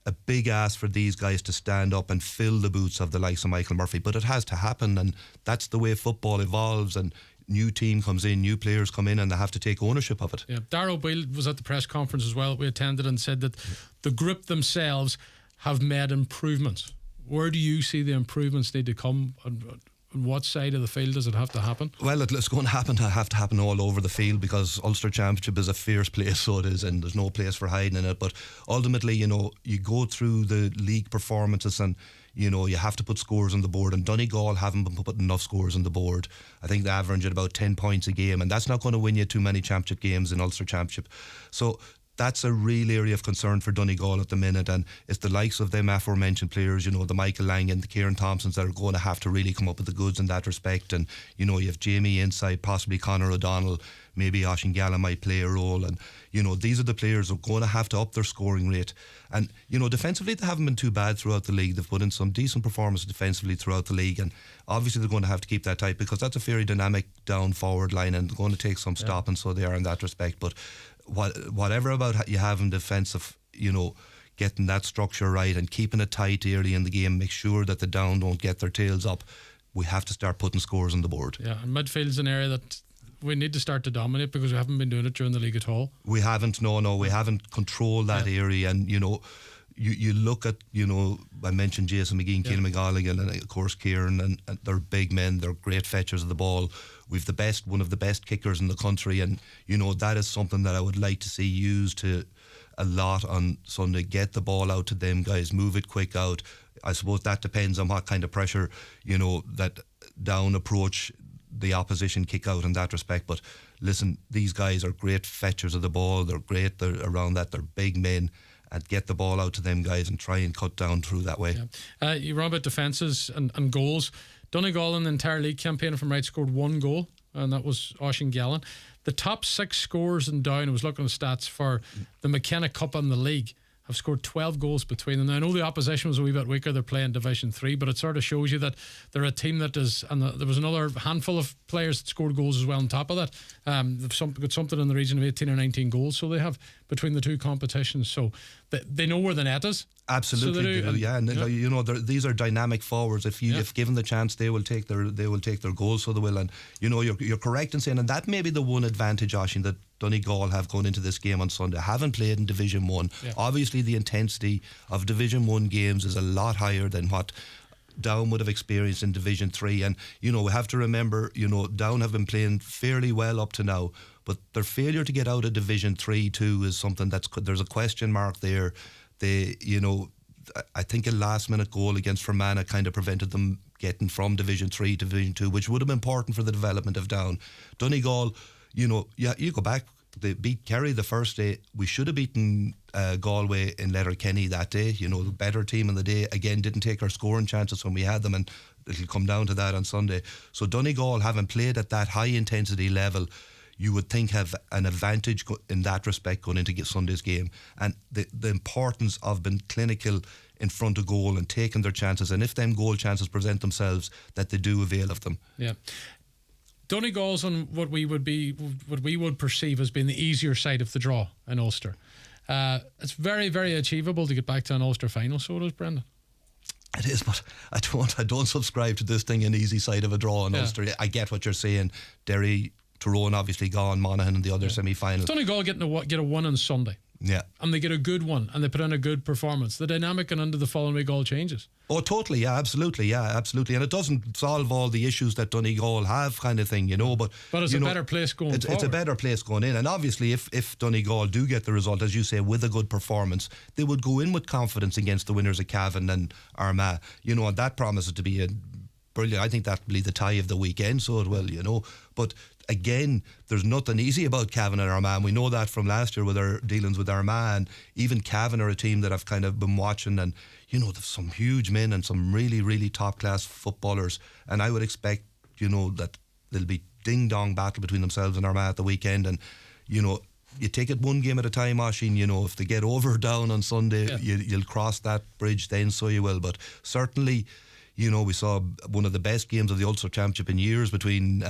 a big ask for these guys to stand up and fill the boots of the likes of Michael Murphy. But it has to happen, and that's the way football evolves. And new team comes in, new players come in, and they have to take ownership of it. Yeah, Darrell Boyle was at the press conference as well. We attended and said that the group themselves have made improvements. Where do you see the improvements need to come? On what side of the field does it have to happen? Well, it's going to have to happen all over the field, because Ulster Championship is a fierce place, so it is, and there's no place for hiding in it. But ultimately, you know, you go through the league performances, and you know, you have to put scores on the board, and Donegal haven't been putting enough scores on the board. I think they average at about 10 points a game, and that's not going to win you too many championship games in Ulster Championship. So that's a real area of concern for Donegal at the minute, and it's the likes of them aforementioned players, you know, the Michael Langan, the Kieran Thompsons, that are going to have to really come up with the goods in that respect. And you know, you have Jamie inside, possibly Conor O'Donnell, maybe Oisin Kelly might play a role, and you know, these are the players who are going to have to up their scoring rate. And you know, defensively they haven't been too bad throughout the league. They've put in some decent performances defensively throughout the league, and obviously they're going to have to keep that tight, because that's a very dynamic down forward line, and they're going to take some stopping, so they are in that respect. But whatever about you have in defensive, you know, getting that structure right and keeping it tight early in the game, make sure that the down don't get their tails up. We have to start putting scores on the board. Yeah, and midfield's an area that we need to start to dominate, because we haven't been doing it during the league at all. We haven't, we haven't controlled that area. And you know, you look at, you know, I mentioned Jason McGee and Keelan McGonigal, and of course Kieran, and they're big men, they're great fetchers of the ball. We've one of the best kickers in the country, and you know, that is something that I would like to see used to a lot on Sunday. Get the ball out to them guys, move it quick out. I suppose that depends on what kind of pressure, you know, that down approach the opposition kick out in that respect. But listen, these guys are great fetchers of the ball, they're great, they're around that, they're big men, and get the ball out to them guys and try and cut down through that way. You run about defences and goals. Donegal in the entire league campaign, if I'm right, scored 1 goal, and that was Oisin Kelly. The top 6 scorers in down, I was looking at stats for the McKenna Cup and the league, have scored 12 goals between them. Now, I know the opposition was a wee bit weaker, they're playing Division 3, but it sort of shows you that they're a team that is, and there was another handful of players that scored goals as well on top of that. They've got something in the region of 18 or 19 goals, so they have between the two competitions, so they know where the net is. Absolutely, so they do. Yeah, and you know, these are dynamic forwards. If given the chance, they will take their goals, so they will. And you know, you're correct in saying, and that may be the one advantage, Oisin, that Donegal have going into this game on Sunday. Haven't played in Division 1. Obviously, the intensity of Division 1 games is a lot higher than what Down would have experienced in Division 3. And you know, we have to remember, you know, Down have been playing fairly well up to now, but their failure to get out of Division 3 too is something there's a question mark there. They, you know, I think a last minute goal against Fermanagh kind of prevented them getting from Division 3 to Division 2, which would have been important for the development of Down. Donegal, you know, you go back they beat Kerry the first day. We should have beaten Galway in Letterkenny that day. You know, the better team in the day. Again, didn't take our scoring chances when we had them, and it'll come down to that on Sunday. So Donegal, having played at that high intensity level, you would think have an advantage in that respect going into Sunday's game. And the importance of being clinical in front of goal and taking their chances, and if them goal chances present themselves, that they do avail of them. Yeah. Donegal's on what we would perceive as being the easier side of the draw in Ulster. It's very, very achievable to get back to an Ulster final, so it is, Brendan. It is, but I don't subscribe to this thing an easy side of a draw in Ulster. I get what you're saying. Derry, Tyrone obviously gone, Monaghan in the other semi-final. Donegal get a one on Sunday. Yeah. And they get a good one and they put in a good performance. The dynamic and under the following week all changes. Oh, totally, yeah, absolutely. And it doesn't solve all the issues that Donegal have, kind of thing, you know. But it's a better place going forward. It's a better place going in. And obviously, if Donegal do get the result, as you say, with a good performance, they would go in with confidence against the winners of Cavan and Armagh. You know, and that promises to be a brilliant. I think that'll be the tie of the weekend, so it will, you know. But again, there's nothing easy about Cavan and Armagh. We know that from last year with our dealings with Armagh, and even Cavan are a team that I've kind of been watching, and you know, there's some huge men and some really, really top class footballers, and I would expect, you know, that there'll be ding-dong battle between themselves and Armagh at the weekend. And you know, you take it one game at a time, Oisin. You know, if they get over down on Sunday, you'll cross that bridge then, so you will. But certainly, you know, we saw one of the best games of the Ulster Championship in years between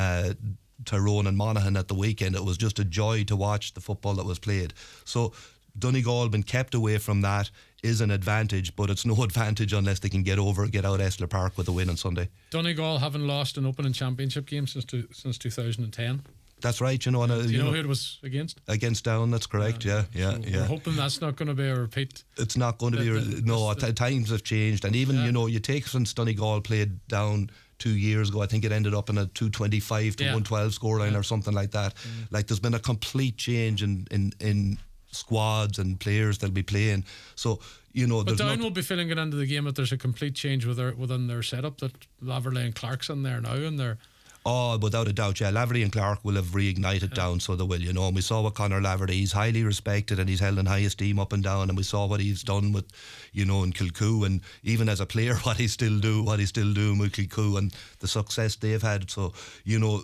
Tyrone and Monaghan at the weekend. It was just a joy to watch the football that was played. So Donegal been kept away from that is an advantage, but it's no advantage unless they can get out Esler Park with a win on Sunday. Donegal haven't lost an opening championship game since 2010. That's right, you know. And, you know who it was against? Against Down, that's correct, yeah. We're hoping that's not going to be a repeat. It's not going to be, times have changed, and even, you know, you take since Donegal played Down 2 years ago, I think it ended up in a 225 to 112 scoreline or something like that. Like, there's been a complete change in squads and players that'll be playing. So, you know, but Down will be feeling it into the game that there's a complete change within their setup, that Laverley and Clark's in there now, and they're... Oh, without a doubt, yeah. Laverty and Clark will have reignited Down, so they will, you know. And we saw what Conor Laverty, he's highly respected and he's held in high esteem up and down. And we saw what he's done with, you know, in Kilcoo, and even as a player, what he's still doing with Kilcoo and the success they've had. So, you know,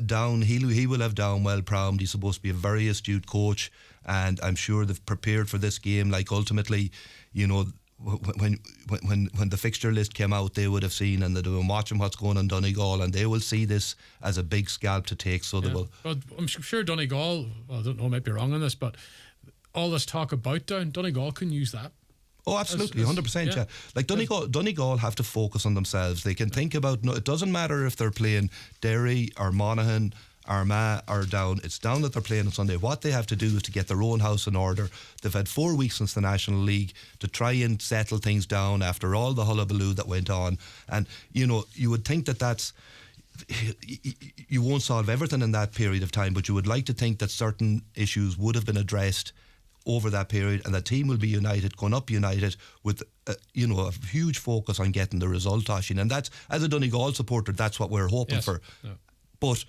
Down, he will have Down well primed. He's supposed to be a very astute coach, and I'm sure they've prepared for this game. Like, ultimately, you know, when the fixture list came out, they would have seen, and they've been watching what's going on in Donegal, and they will see this as a big scalp to take. So they will. But I'm sure Donegal, well, I don't know, I might be wrong on this, but all this talk about Donegal can use that. Oh, absolutely, 100%. Yeah. Like, Donegal have to focus on themselves. They can think about, it doesn't matter if they're playing Derry or Monaghan, Armagh or Down. It's Down that they're playing on Sunday. What they have to do is to get their own house in order. They've had 4 weeks since the National League to try and settle things down after all the hullabaloo that went on. And, you know, you would think that's... You won't solve everything in that period of time, but you would like to think that certain issues would have been addressed over that period, and the team will be united, going up united with a huge focus on getting the result, Oisin. And that's, as a Donegal supporter, that's what we're hoping for. Yeah. But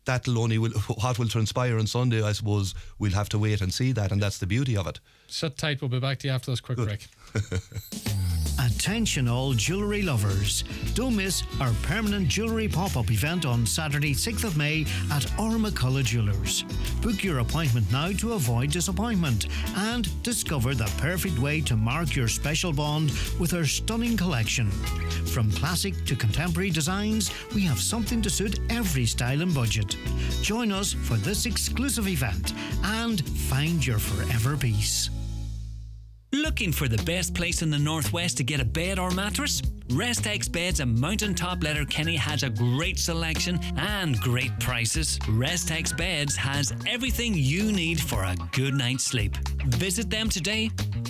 that'll only what will transpire on Sunday, I suppose. We'll have to wait and see that, and that's the beauty of it. Sit tight, we'll be back to you after this quick break. Attention all jewellery lovers. Don't miss our permanent jewellery pop-up event on Saturday 6th of May at Ormaculla Jewellers. Book your appointment now to avoid disappointment and discover the perfect way to mark your special bond with our stunning collection. From classic to contemporary designs, we have something to suit every style and budget. Join us for this exclusive event and find your forever piece. Looking for the best place in the Northwest to get a bed or mattress? Restex Beds and Mountaintop Letterkenny has a great selection and great prices. Restex Beds has everything you need for a good night's sleep. Visit them today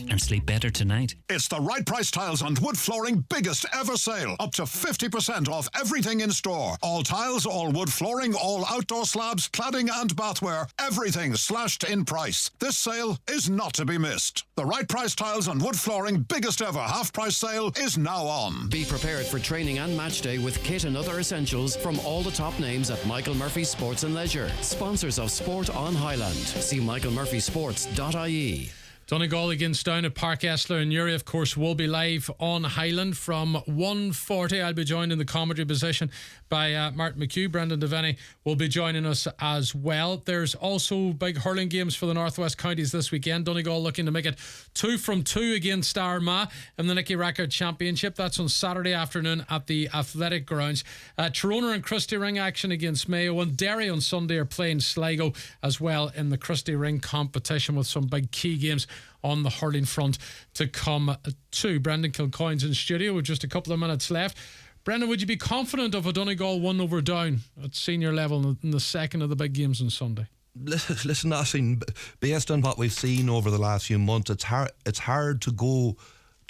and sleep better tonight. It's the Right Price Tiles and Wood Flooring biggest ever sale. Up to 50% off everything in store. All tiles, all wood flooring, all outdoor slabs, cladding and bathware. Everything slashed in price. This sale is not to be missed. The Right Price Tiles and Wood Flooring biggest ever half-price sale is now on. Be prepared for training and match day with kit and other essentials from all the top names at Michael Murphy Sports and Leisure. Sponsors of Sport on Highland. See michaelmurphysports.ie. Donegal against Down at Pairc Esler in Newry, of course, will be live on Highland from 1:40. I'll be joined in the commentary position by Martin McHugh. Brendan Devaney will be joining us as well. There's also big hurling games for the Northwest Counties this weekend. Donegal looking to make it 2 from 2 against Armagh in the Nicky Rackard Championship. That's on Saturday afternoon at the Athletic Grounds. Tyrone and Christy Ring action against Mayo, and Derry on Sunday are playing Sligo as well in the Christy Ring competition, with some big key games on the hurling front to come too. Brendan Kilcoyne's in studio with just a couple of minutes left. Brendan, would you be confident of a Donegal win over Down at senior level in the second of the big games on Sunday? Listen, Oisin, based on what we've seen over the last few months, it's hard to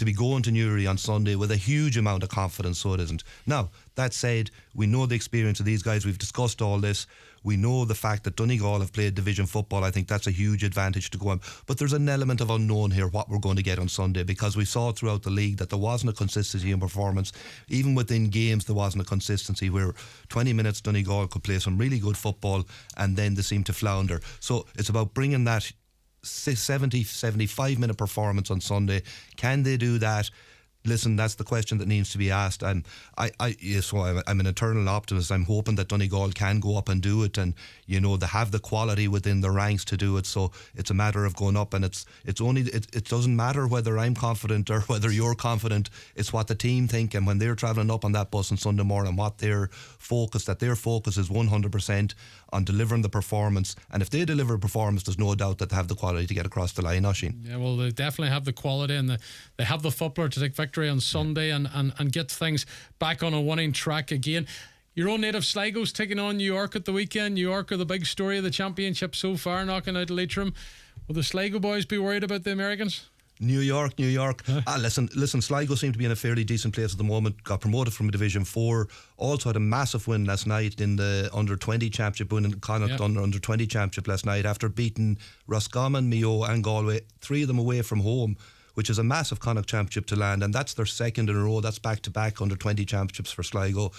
be going to Newry on Sunday with a huge amount of confidence, so it isn't. Now, that said, we know the experience of these guys. We've discussed all this. We know the fact that Donegal have played division football. I think that's a huge advantage to go on. But there's an element of unknown here, what we're going to get on Sunday, because we saw throughout the league that there wasn't a consistency in performance. Even within games, there wasn't a consistency, where 20 minutes Donegal could play some really good football and then they seemed to flounder. So it's about bringing that 75 minute performance on Sunday. Can they do that? Listen, that's the question that needs to be asked, and I'm an eternal optimist. I'm hoping that Donegal can go up and do it, and they have the quality within the ranks to do it. So it's a matter of going up, and it doesn't matter whether I'm confident or whether you're confident. It's what the team think, and when they're travelling up on that bus on Sunday morning, what their focus is 100% on delivering the performance. And if they deliver a performance, there's no doubt that they have the quality to get across the line, Oisin. Yeah, well, they definitely have the quality, and they have the footballer to take victory on Sunday and get things back on a winning track again. Your own native Sligo's taking on New York at the weekend. New York are the big story of the championship so far, knocking out Leitrim. Will the Sligo boys be worried about the Americans? New York. Listen, Sligo seem to be in a fairly decent place at the moment. Got promoted from Division 4. Also had a massive win last night in the under-20 championship, winning Connacht under-20 championship last night after beating Roscommon, Mayo and Galway, 3 of them away from home, which is a massive Connacht championship to land, and that's their second in a row. That's back-to-back under-20 championships for Sligo.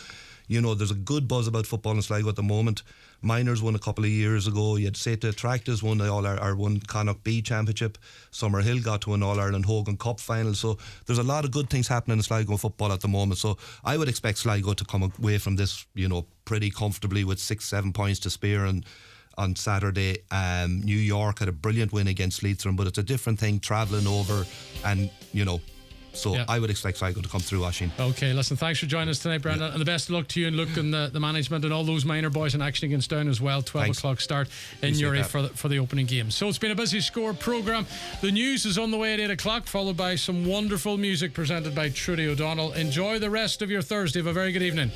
There's a good buzz about football in Sligo at the moment. Minors won a couple of years ago. You had Seta Tractors won won Connacht B Championship. Summerhill got to an All-Ireland Hogan Cup final. So there's a lot of good things happening in Sligo football at the moment. So I would expect Sligo to come away from this, pretty comfortably with 6-7 points to spare. And on Saturday, New York had a brilliant win against Leitrim, but it's a different thing travelling over and, So I would expect Sligo to come through, Oisin. Okay, listen, thanks for joining us tonight, Brendan, and the best of luck to you and Luke and the management and all those minor boys in action against Down as well. 12 o'clock start in Newry for the opening game. So it's been a busy score programme. The news is on the way at 8 o'clock, followed by some wonderful music presented by Trudy O'Donnell. Enjoy the rest of your Thursday. Have a very good evening.